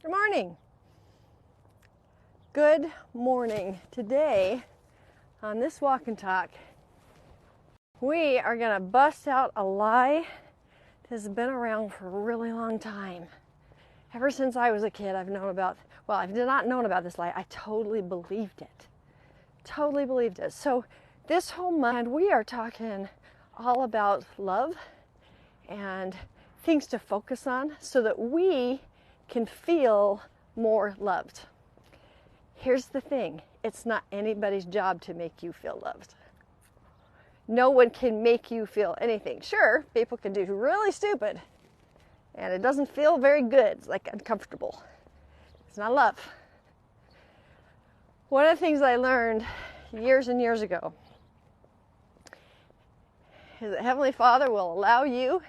Good morning. Good morning. Today, on this walk and talk, we are going to bust out a lie that has been around for a really long time. Ever since I was a kid, I've not known about this lie. I totally believed it. Totally believed it. So this whole month, we are talking all about love and things to focus on so that we can feel more loved. Here's the thing, it's not anybody's job to make you feel loved. No one can make you feel anything. Sure, people can do really stupid and it doesn't feel very good, it's like uncomfortable. It's not love. One of the things I learned years and years ago is that Heavenly Father will allow you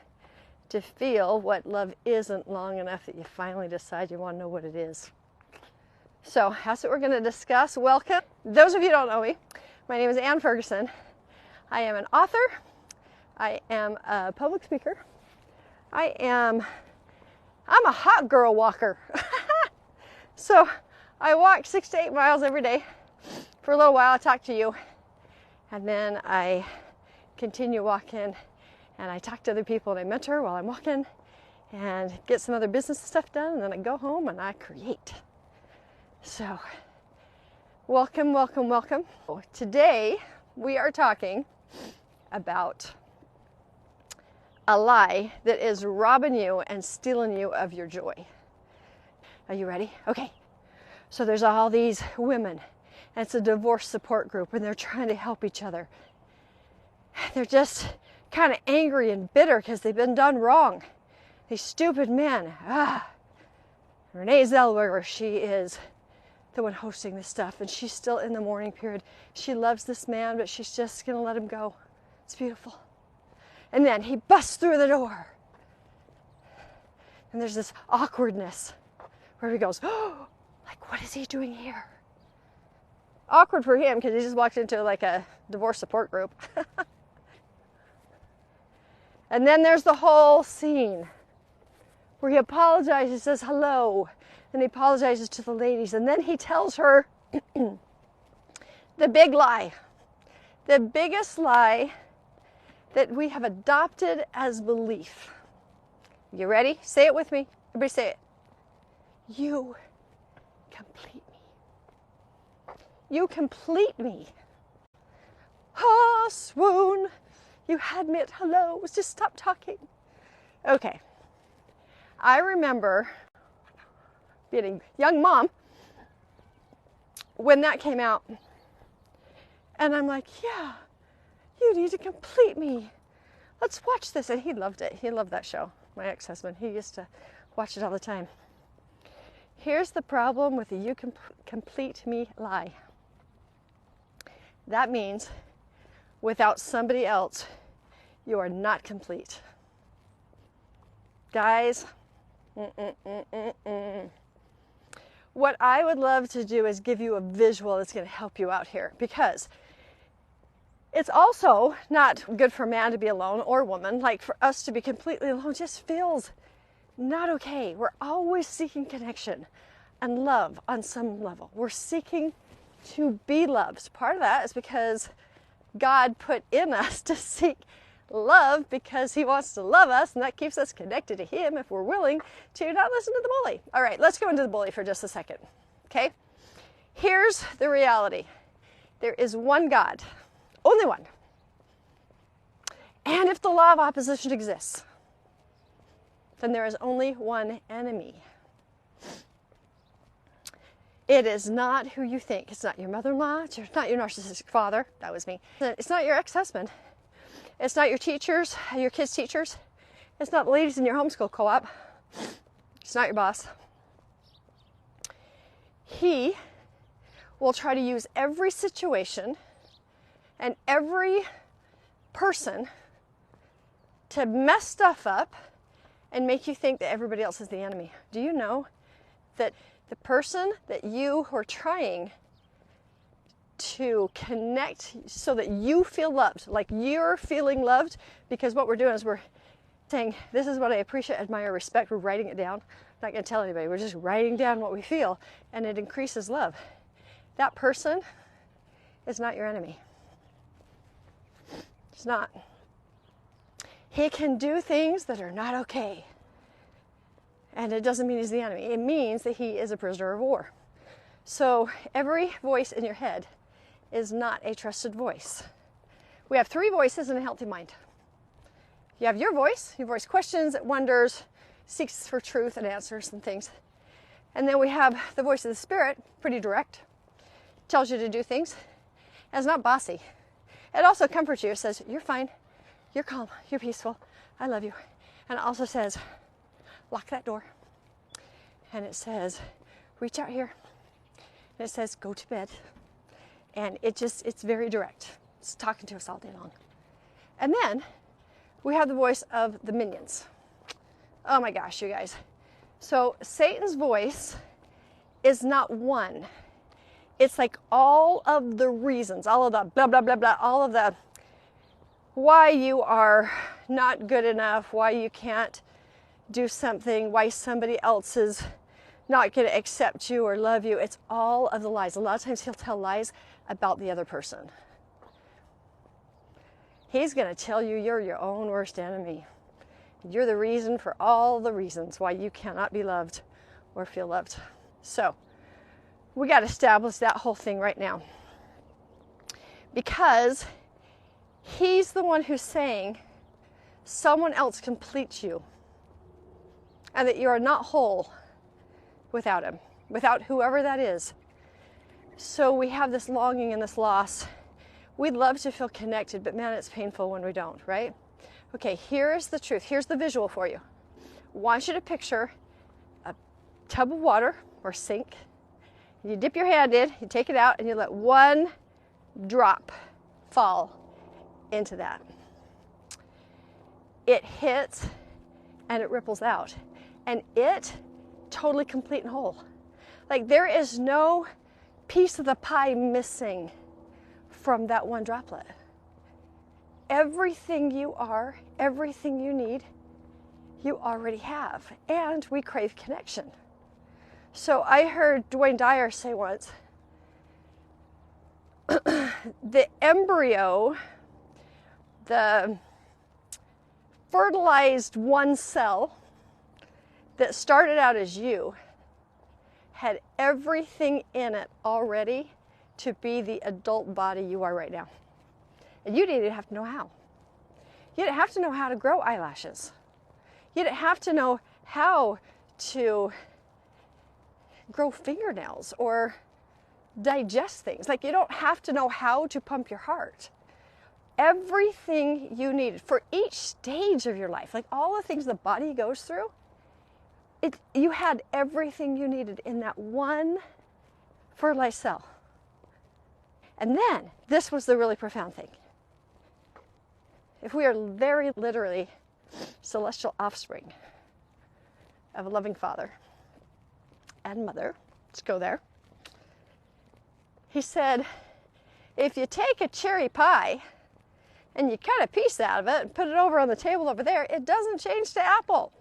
to feel what love isn't long enough that you finally decide you want to know what it is. So that's what we're going to discuss. Welcome. Those of you who don't know me, my name is Ann Ferguson. I am an author. I am a public speaker. I'm a hot girl walker. So I walk 6 to 8 miles every day. For a little while I talk to you, and then I continue walking, and I talk to other people and I mentor while I'm walking and get some other business stuff done, and then I go home and I create. So, welcome, welcome, welcome. Today we are talking about a lie that is robbing you and stealing you of your joy. Are you ready? Okay. So there's all these women, and it's a divorce support group, and they're trying to help each other. They're just kind of angry and bitter because they've been done wrong. These stupid men. Renee Zellweger, she is the one hosting this stuff, and she's still in the mourning period. She loves this man, but she's just going to let him go. It's beautiful. And then he busts through the door. And there's this awkwardness where he goes, oh, like, what is he doing here? Awkward for him because he just walked into like a divorce support group. And then there's the whole scene where he apologizes, says hello, and he apologizes to the ladies, and then he tells her the big lie, the biggest lie that we have adopted as belief. You ready? Say it with me. Everybody say it. You complete me. You complete me. Oh, swoon. You had me at hello. Just stop talking. Okay. I remember being a young mom when that came out. And I'm like, yeah, you need to complete me. Let's watch this. And he loved it. He loved that show. My ex-husband. He used to watch it all the time. Here's the problem with the you complete me lie. That means without somebody else, you are not complete. Guys, what I would love to do is give you a visual that's going to help you out here, because it's also not good for man to be alone or woman. Like, for us to be completely alone just feels not okay. We're always seeking connection and love on some level. We're seeking to be loved. Part of that is because God put in us to seek love, because he wants to love us, and that keeps us connected to him if we're willing to not listen to the bully. All right, let's go into the bully for just a second. Okay? Here's the reality. There is one God, only one. And if the law of opposition exists, then there is only one enemy. It is not who you think. It's not your mother-in-law. It's not your narcissistic father. That was me. It's not your ex-husband. It's not your teachers, your kids' teachers. It's not the ladies in your homeschool co-op. It's not your boss. He will try to use every situation and every person to mess stuff up and make you think that everybody else is the enemy. Do you know that the person that you are trying to connect so that you feel loved, like you're feeling loved, because what we're doing is we're saying, this is what I appreciate, admire, respect, we're writing it down. Not going to tell anybody. We're just writing down what we feel, and it increases love. That person is not your enemy. It's not. He can do things that are not okay. And it doesn't mean he's the enemy. It means that he is a prisoner of war. So every voice in your head is not a trusted voice. We have 3 voices in a healthy mind. You have your voice questions, wonders, seeks for truth and answers and things. And then we have the voice of the Spirit, pretty direct, tells you to do things, and it's not bossy. It also comforts you. It says, you're fine, you're calm, you're peaceful, I love you. And it also says, lock that door. And it says, reach out here. And it says, go to bed. And it's very direct. It's talking to us all day long. And then we have the voice of the minions. Oh my gosh, you guys. So Satan's voice is not one. It's like all of the reasons, all of the blah, blah, blah, blah, all of the why you are not good enough, why you can't do something, why somebody else is not going to accept you or love you. It's all of the lies. A lot of times he'll tell lies about the other person. He's going to tell you you're your own worst enemy. You're the reason for all the reasons why you cannot be loved or feel loved. So we got to establish that whole thing right now. Because he's the one who's saying someone else completes you. And that you are not whole without him, without whoever that is. So we have this longing and this loss. We'd love to feel connected, but man, it's painful when we don't, right? Okay, here's the truth. Here's the visual for you. I want you to picture a tub of water or sink. You dip your hand in, you take it out, and you let one drop fall into that. It hits and it ripples out. And it totally complete and whole. Like there is no piece of the pie missing from that one droplet. Everything you are, everything you need, you already have. And we crave connection. So I heard Dwayne Dyer say once, the embryo, the fertilized one cell that started out as you, had everything in it already to be the adult body you are right now. And you didn't have to know how. You didn't have to know how to grow eyelashes. You didn't have to know how to grow fingernails or digest things. Like you don't have to know how to pump your heart. Everything you needed for each stage of your life, like all the things the body goes through, you had everything you needed in that one fertilized cell. And then, this was the really profound thing. If we are very literally celestial offspring of a loving Father and Mother, let's go there. He said, if you take a cherry pie and you cut a piece out of it and put it over on the table over there, it doesn't change to apple.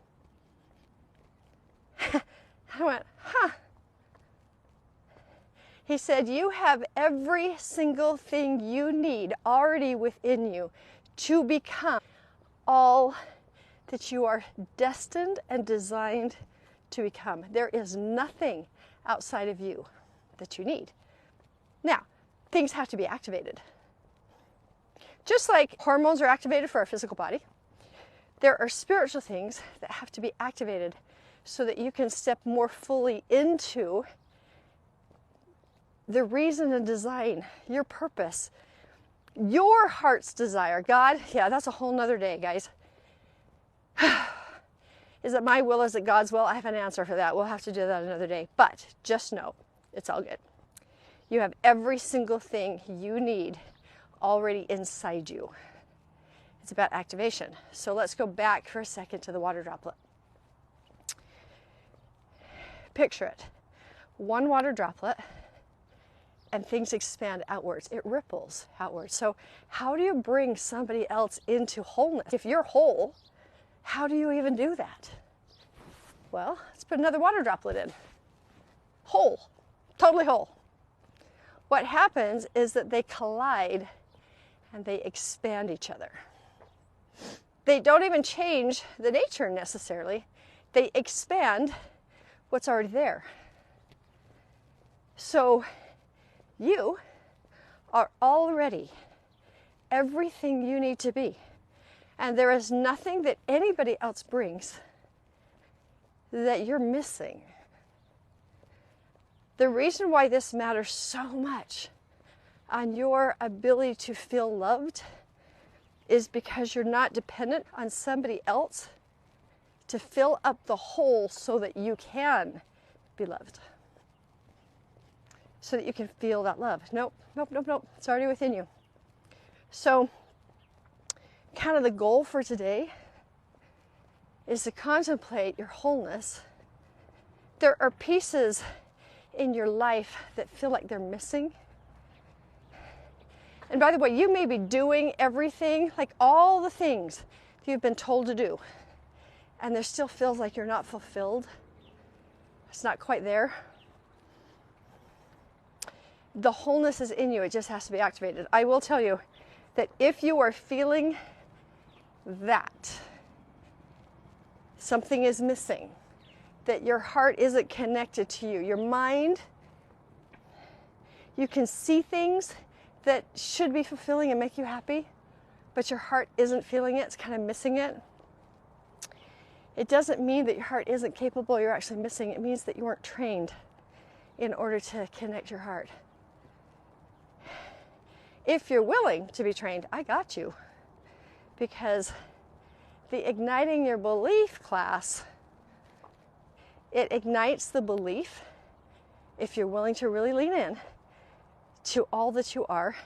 I went, huh. He said, you have every single thing you need already within you to become all that you are destined and designed to become. There is nothing outside of you that you need. Now, things have to be activated. Just like hormones are activated for our physical body, there are spiritual things that have to be activated so that you can step more fully into the reason and design, your purpose, your heart's desire. God, yeah, that's a whole nother day, guys. Is it my will? Is it God's will? I have an answer for that. We'll have to do that another day. But just know, it's all good. You have every single thing you need already inside you. It's about activation. So let's go back for a second to the water droplet. Picture it. One water droplet and things expand outwards. It ripples outwards. So how do you bring somebody else into wholeness? If you're whole, how do you even do that? Well, let's put another water droplet in. Whole, totally whole. What happens is that they collide and they expand each other. They don't even change the nature necessarily. They expand what's already there. So you are already everything you need to be. And there is nothing that anybody else brings that you're missing. The reason why this matters so much on your ability to feel loved is because you're not dependent on somebody else to fill up the hole so that you can be loved. So that you can feel that love. Nope. It's already within you. So, kind of the goal for today is to contemplate your wholeness. There are pieces in your life that feel like they're missing. And by the way, you may be doing everything, like all the things you've been told to do, and there still feels like you're not fulfilled. It's not quite there. The wholeness is in you. It just has to be activated. I will tell you that if you are feeling that something is missing, that your heart isn't connected to you, your mind, you can see things that should be fulfilling and make you happy, but your heart isn't feeling it, it's kind of missing it. It doesn't mean that your heart isn't capable, you're actually missing. It means that you weren't trained in order to connect your heart. If you're willing to be trained, I got you. Because the Igniting Your Belief class, it ignites the belief, if you're willing to really lean in to all that you are.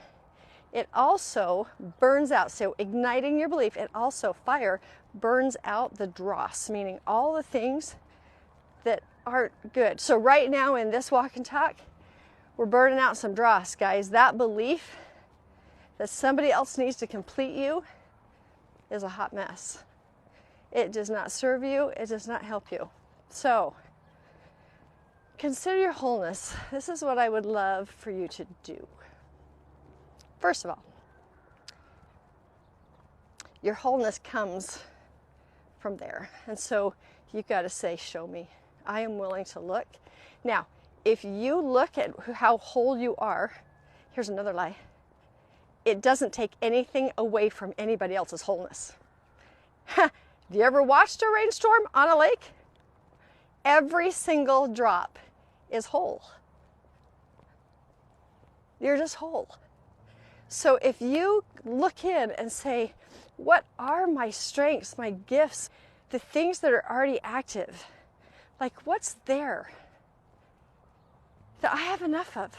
It also burns out, so igniting your belief, it also, fire, burns out the dross, meaning all the things that aren't good. So right now in this walk and talk, we're burning out some dross, guys. That belief that somebody else needs to complete you is a hot mess. It does not serve you, it does not help you. So, consider your wholeness. This is what I would love for you to do. First of all, your wholeness comes from there. And so you've got to say, show me. I am willing to look. Now, if you look at how whole you are, here's another lie. It doesn't take anything away from anybody else's wholeness. Have you ever watched a rainstorm on a lake? Every single drop is whole. You're just whole. So if you look in and say, what are my strengths, my gifts, the things that are already active? Like, what's there that I have enough of?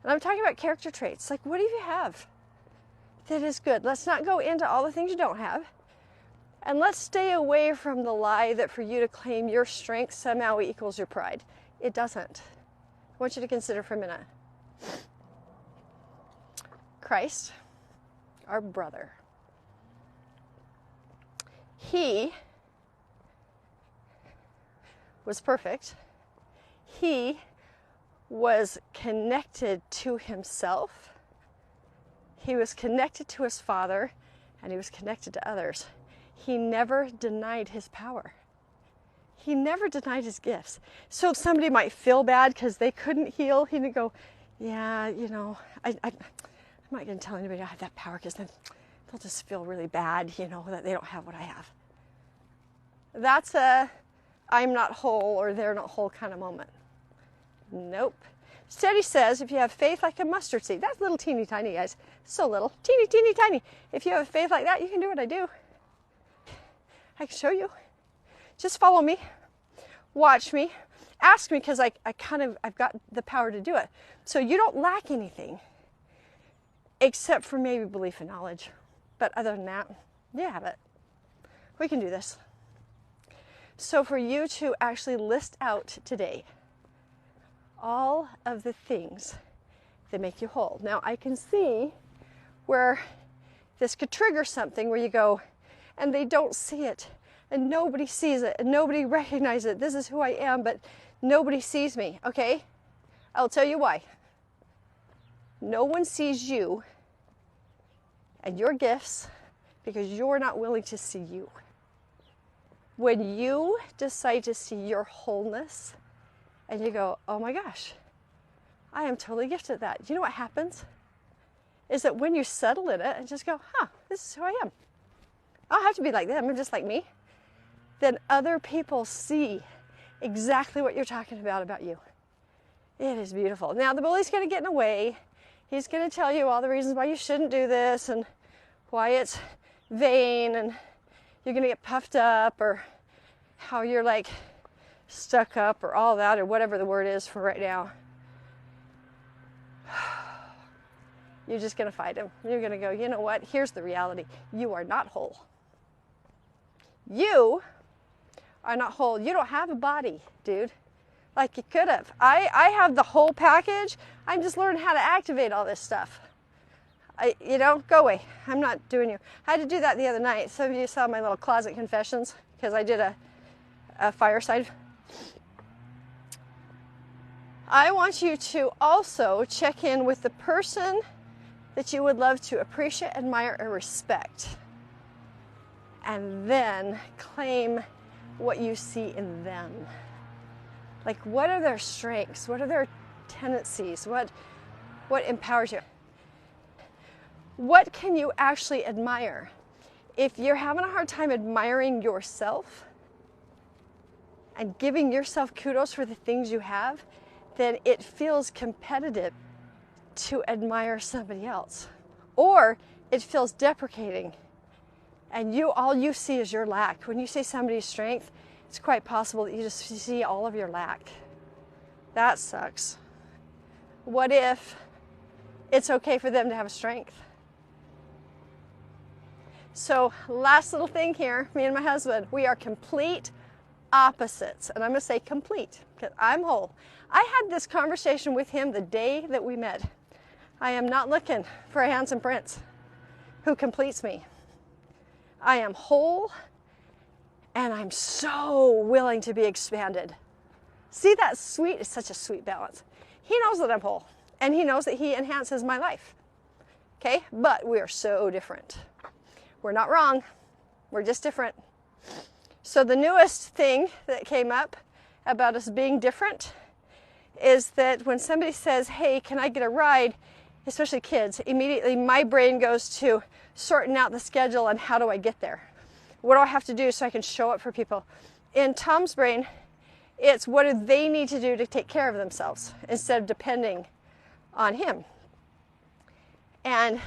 And I'm talking about character traits. Like, what do you have that is good? Let's not go into all the things you don't have. And let's stay away from the lie that for you to claim your strength somehow equals your pride. It doesn't. I want you to consider for a minute. Christ, our brother, he was perfect. He was connected to himself. He was connected to his Father, and he was connected to others. He never denied his power. He never denied his gifts. So somebody might feel bad because they couldn't heal. He didn't go, yeah, you know, I'm not going to tell anybody I have that power because then they'll just feel really bad, you know, that they don't have what I have. That's a I'm not whole or they're not whole kind of moment. Nope. Steady says if you have faith like a mustard seed, that's little teeny tiny, guys. So little, teeny, teeny, tiny. If you have faith like that, you can do what I do. I can show you. Just follow me. Watch me. Ask me because I've got the power to do it. So you don't lack anything except for maybe belief and knowledge. But other than that, you have it. We can do this. So for you to actually list out today all of the things that make you whole. Now I can see where this could trigger something where you go, and they don't see it. and nobody sees it, and nobody recognizes it. This is who I am, but nobody sees me, okay? I'll tell you why. No one sees you and your gifts because you're not willing to see you. When you decide to see your wholeness and you go, oh my gosh, I am totally gifted at that. You know what happens? Is that when you settle in it and just go, this is who I am. I don't have to be like them, I'm just like me. Then other people see exactly what you're talking about you. It is beautiful. Now the bully's going to get in the way. He's going to tell you all the reasons why you shouldn't do this and why it's vain and you're going to get puffed up or how you're like stuck up or all that or whatever the word is for right now. You're just going to fight him. You're going to go, you know what? Here's the reality. You are not whole. You are not whole. You don't have a body, dude. Like you could have. I have the whole package. I'm just learning how to activate all this stuff. Go away. I'm not doing you. I had to do that the other night. Some of you saw my little closet confessions because I did a fireside. I want you to also check in with the person that you would love to appreciate, admire, or respect. And then claim what you see in them. Like, what are their strengths? What are their tendencies? What empowers you? What can you actually admire? If you're having a hard time admiring yourself and giving yourself kudos for the things you have, then it feels competitive to admire somebody else. Or it feels deprecating and all you see is your lack. When you say somebody's strength, it's quite possible that you just see all of your lack. That sucks. What if it's okay for them to have a strength? So last little thing here, me and my husband, we are complete opposites. And I'm going to say complete because I'm whole. I had this conversation with him the day that we met. I am not looking for a handsome prince who completes me. I am whole and I'm so willing to be expanded. See that sweet? It's such a sweet balance. He knows that I'm whole and he knows that he enhances my life. Okay, but we are so different. We're not wrong. We're just different. So the newest thing that came up about us being different is that when somebody says, hey, can I get a ride? Especially kids, immediately my brain goes to sorting out the schedule and how do I get there? What do I have to do so I can show up for people? In Tom's brain, it's what do they need to do to take care of themselves instead of depending on him. And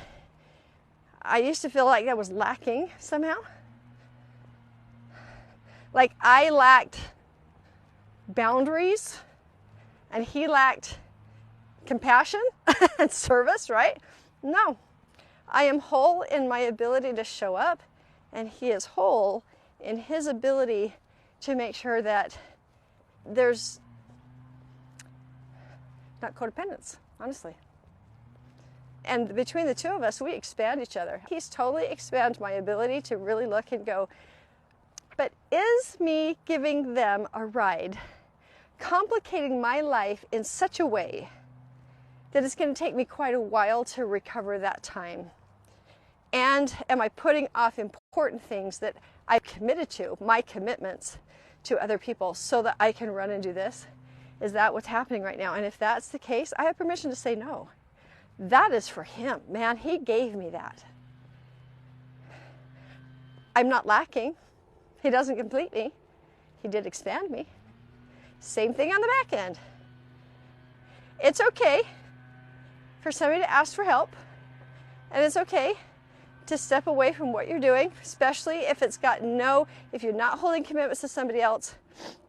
I used to feel like that was lacking somehow. Like I lacked boundaries and he lacked compassion and service, right? No. I am whole in my ability to show up and he is whole in his ability to make sure that there's not codependence, honestly. And between the two of us, we expand each other. He's totally expanded my ability to really look and go, but is me giving them a ride complicating my life in such a way that it's going to take me quite a while to recover that time? And am I putting off important things that I've committed to, my commitments to other people, so that I can run and do this? Is that what's happening right now? And if that's the case, I have permission to say no. That is for him. Man, he gave me that. I'm not lacking. He doesn't complete me. He did expand me. Same thing on the back end. It's okay for somebody to ask for help, and it's okay to step away from what you're doing, especially if if you're not holding commitments to somebody else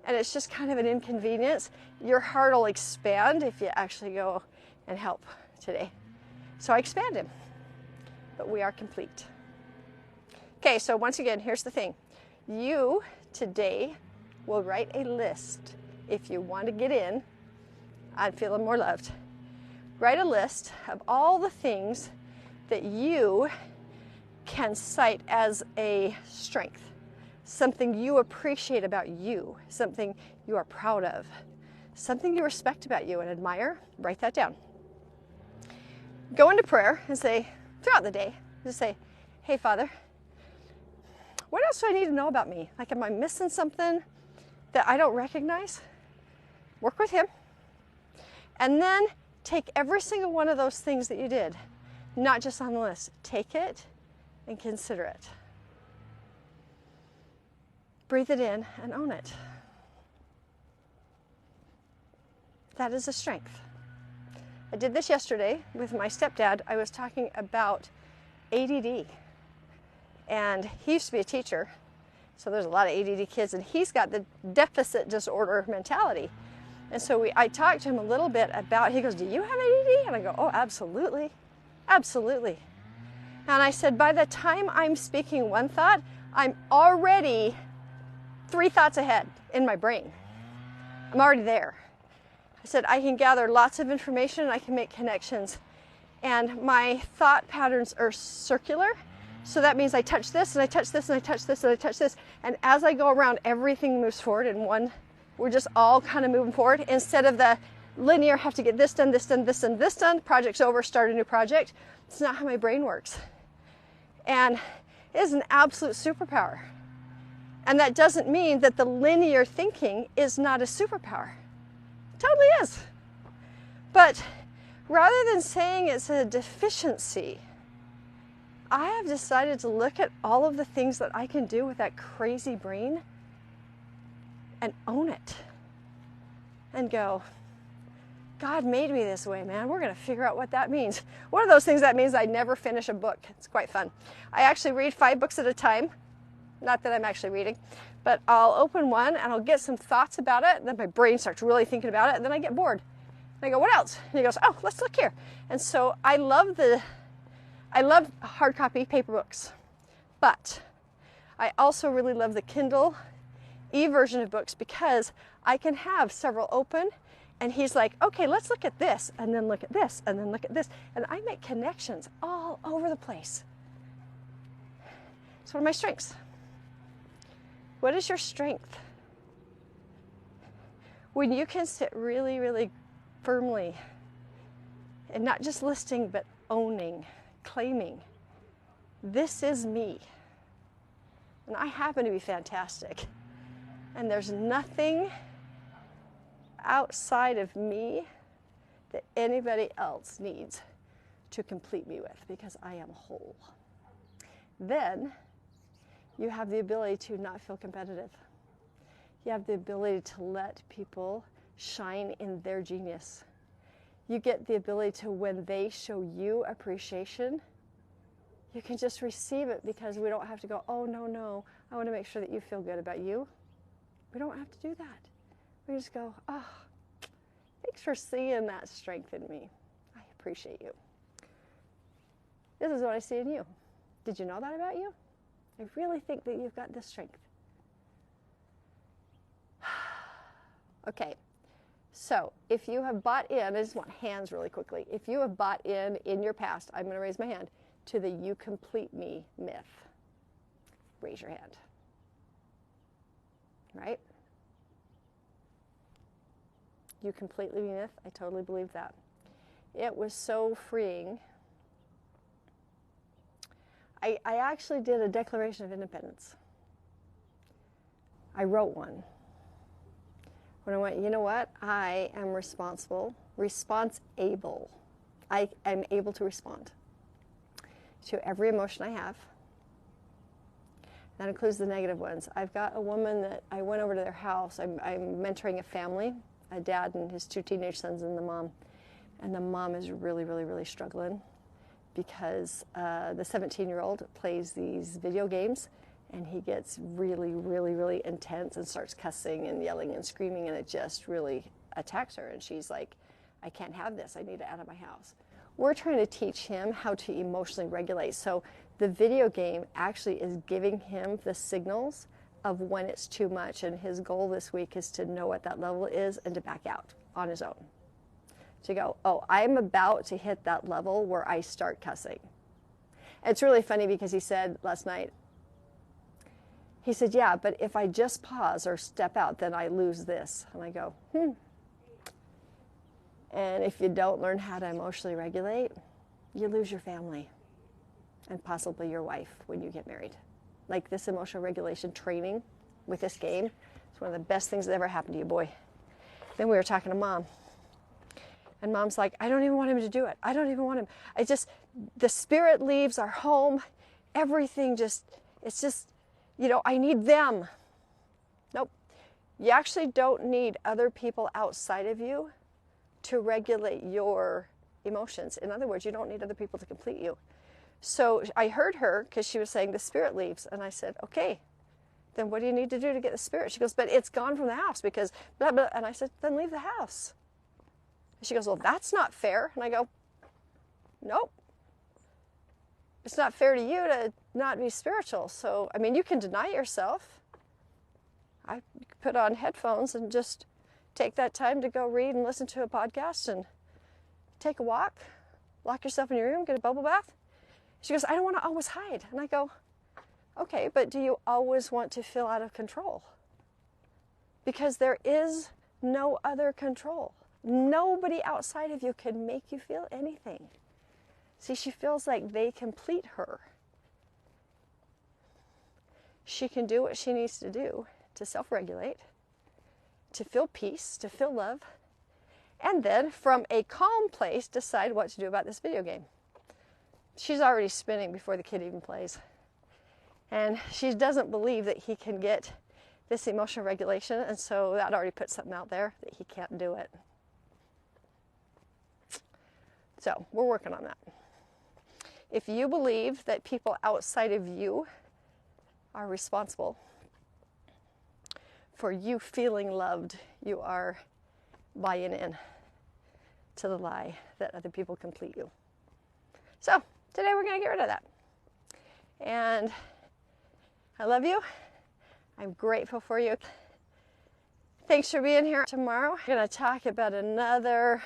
and it's just kind of an inconvenience. Your heart will expand if you actually go and help today. So I expand him, but we are complete. Okay, so once again, here's the thing. You today will write a list if you want to get in on feeling more loved. Write a list of all the things that you can cite as a strength. something you appreciate about you, something you are proud of, something you respect about you and admire. Write that down. Go into prayer and say, throughout the day, just say, hey, Father, what else do I need to know about me? Like, am I missing something that I don't recognize? Work with him. And then take every single one of those things that you did, not just on the list. Take it and consider it. Breathe it in and own it. That is a strength. I did this yesterday with my stepdad. I was talking about ADD. And he used to be a teacher, so there's a lot of ADD kids, and he's got the deficit disorder mentality. And so I talked to him a little bit about, he goes, do you have ADD? And I go, oh, absolutely, absolutely. And I said, by the time I'm speaking one thought, I'm already 3 thoughts ahead in my brain. I'm already there. I said, I can gather lots of information and I can make connections. And my thought patterns are circular. So that means I touch this and I touch this and I touch this and I touch this. And as I go around, everything moves forward in one. We're just all kind of moving forward. Instead of the linear, have to get this done, this done, this done, this done. Project's over, start a new project. It's not how my brain works. And it is an absolute superpower. And that doesn't mean that the linear thinking is not a superpower. It totally is. But rather than saying it's a deficiency, I have decided to look at all of the things that I can do with that crazy brain and own it and go, God made me this way, man. We're going to figure out what that means. One of those things that means I never finish a book. It's quite fun. I actually read 5 books at a time. Not that I'm actually reading, but I'll open one and I'll get some thoughts about it. And then my brain starts really thinking about it. And then I get bored. And I go, what else? And he goes, oh, let's look here. And so I love hard copy paper books, but I also really love the Kindle e-version of books because I can have several open and he's like, okay, let's look at this and then look at this and then look at this. And I make connections all over the place. It's one of my strengths. What is your strength? When you can sit really, really firmly and not just listing, but owning, claiming, this is me. And I happen to be fantastic. And there's nothing outside of me that anybody else needs to complete me with because I am whole. Then you have the ability to not feel competitive. You have the ability to let people shine in their genius. You get the ability to, when they show you appreciation, you can just receive it because we don't have to go, oh, no, I want to make sure that you feel good about you. We don't have to do that. We just go, oh, thanks for seeing that strength in me. I appreciate you. This is what I see in you. Did you know that about you? I really think that you've got this strength. Okay. So if you have bought in, I just want hands really quickly. If you have bought in your past, I'm going to raise my hand, to the you complete me myth. Raise your hand. Right? You completely me myth. I totally believe that. It was so freeing. I actually did a Declaration of Independence. I wrote one. When I went, you know what? I am responsible. I am able to respond to every emotion I have. That includes the negative ones. I've got a woman that I went over to their house. I'm mentoring a family, a dad and his 2 teenage sons and the mom. And the mom is really, really, really struggling because the 17-year-old plays these video games and he gets really, really, really intense and starts cussing and yelling and screaming, and it just really attacks her. And she's like, I can't have this. I need it out of my house. We're trying to teach him how to emotionally regulate. So the video game actually is giving him the signals of when it's too much. And his goal this week is to know what that level is and to back out on his own. To go, oh, I'm about to hit that level where I start cussing. It's really funny because he said last night, He said, yeah, but if I just pause or step out, then I lose this. And I go, And if you don't learn how to emotionally regulate, you lose your family and possibly your wife when you get married. Like this emotional regulation training with this game is one of the best things that ever happened to you, boy. Then we were talking to Mom. And Mom's like, I don't even want him to do it. I don't even want him. The spirit leaves our home. Everything it's just, I need them. Nope. You actually don't need other people outside of you to regulate your emotions. In other words, you don't need other people to complete you. So I heard her because she was saying the spirit leaves. And I said, okay, then what do you need to do to get the spirit? She goes, but it's gone from the house because blah, blah. And I said, then leave the house. And she goes, well, that's not fair. And I go, nope. It's not fair to you to not be spiritual. So, you can deny yourself. I could put on headphones and just take that time to go read and listen to a podcast and take a walk, lock yourself in your room, get a bubble bath. She goes, I don't want to always hide. And I go, okay, but do you always want to feel out of control? Because there is no other control. Nobody outside of you can make you feel anything. See, she feels like they complete her. She can do what she needs to do to self-regulate, to feel peace, to feel love, and then from a calm place decide what to do about this video game. She's already spinning before the kid even plays. And she doesn't believe that he can get this emotional regulation, and so that already puts something out there that he can't do it. So we're working on that. If you believe that people outside of you are responsible for you feeling loved, you are buying in to the lie that other people complete you. So today we're going to get rid of that. And I love you. I'm grateful for you. Thanks for being here. Tomorrow we're going to talk about another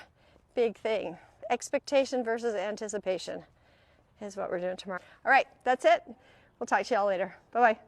big thing. Expectation versus anticipation is what we're doing tomorrow. All right, that's it. We'll talk to y'all later. Bye-bye.